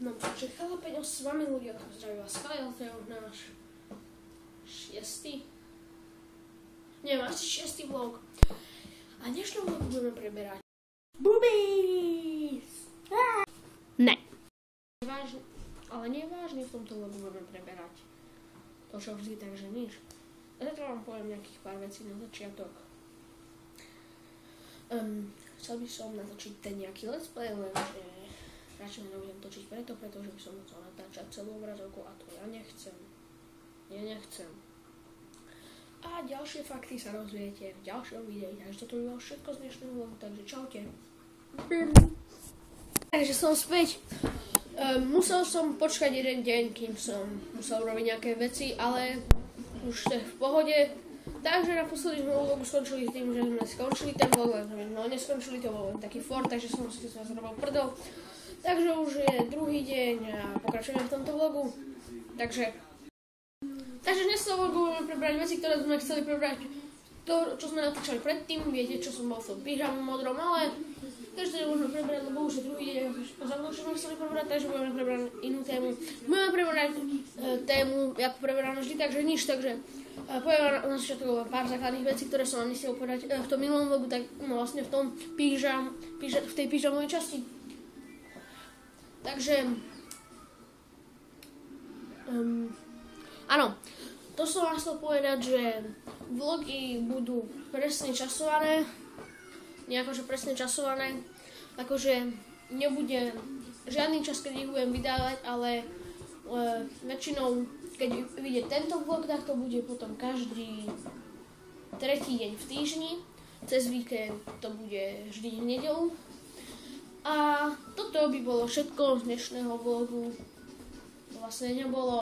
No, takže chalapeňo s vami ľudia, zdraví vás Kyle, to je už náš 6. Neviem, asi 6. vlog. A dnešnú vlogu budeme preberať boobies! Ne. Ale nie vážne v tomto vlogu budeme preberať. To čo vždy, takže nič. Zatiaľ vám poviem nejakých pár vecí na začiatok. Chcel by som natočiť ten nejaký let's play, lenže radšej nebudem točiť pretože by som chcel natáčať celú obrazovku a to ja nechcem. Nechcem. A ďalšie fakty sa dozviete v ďalšom videu, takže toto by bolo všetko z dnešného vlogu, takže čaute. Takže som späť. Musel som počkať jeden deň, kým som musel robiť nejaké veci, ale už to je v pohode. Takže na posledným vlogu skončili tým, že sme skončili ten vlog, no neskončili to bol len taký fort, takže som si to zrobil prdol. Takže už je druhý deň a pokračujeme v tomto vlogu. Takže dnes v vlogu budeme prebrať veci, ktoré sme chceli prebrať. To, čo sme natáčali predtým, viete, čo som bol v tom pyžamu modrom, ale takže to môžeme prebrať, lebo už je druhý deň za mnou, čo sme chceli prebrať, takže budeme prebrať inú tému. Budeme prebrať tému, ako preberáme vždy, takže nič, takže poviem na začiatku pár základných vecí, ktoré som vám nestiel povedať v tom minulom vlogu, tak no vlastne v tom v tej pyžamovej časti. Takže áno, to som vám chcel povedať, že vlogy budú presne časované, nejakože presne časované, akože nebude žiadny čas, keď ich budem vydávať, ale väčšinou, keď vyjde tento vlog, tak to bude potom každý tretí deň v týždni, cez víkend to bude vždy v nedeľu. A toto by bolo všetko z dnešného vlogu. To vlastne nebolo.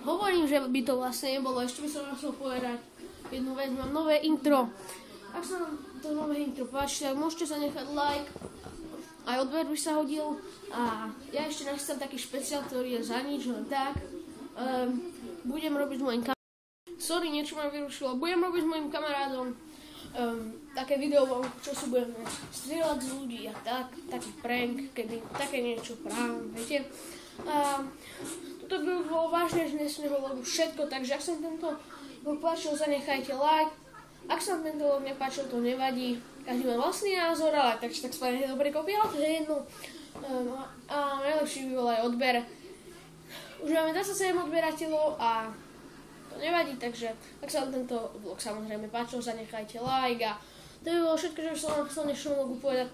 Hovorím, že by to vlastne nebolo. Ešte by som vám chcel povedať jednu vec. Mám nové intro. Ak sa vám to nové intro páči, tak môžete sa nechať like. Aj odber by sa hodil. A ja ešte nachystám taký špeciál, ktorý je za nič, len tak. Budem robiť s mojím kamarádom. Sorry, niečo ma vyrušilo. Budem robiť s mojím kamarádom také video, čo si budeme strieľať z ľudí a taký prank, keby také niečo prank, viete. A toto by bolo vážne z dnešného vlogu všetko, takže ak sa tento vlog páčil, zanechajte like. Ak sa tento vlog nepáčil, to nevadí. Každý má vlastný názor, ale takže tak spravíme dobre kopie, ale to je jedno. A najlepší by bol aj odber. Už máme 27 odberateľov a to nevadí, takže ak sa vám tento vlog samozrejme páčil, zanechajte like a to by bolo všetko, čo som vám chcel dnešnom vlogu povedať.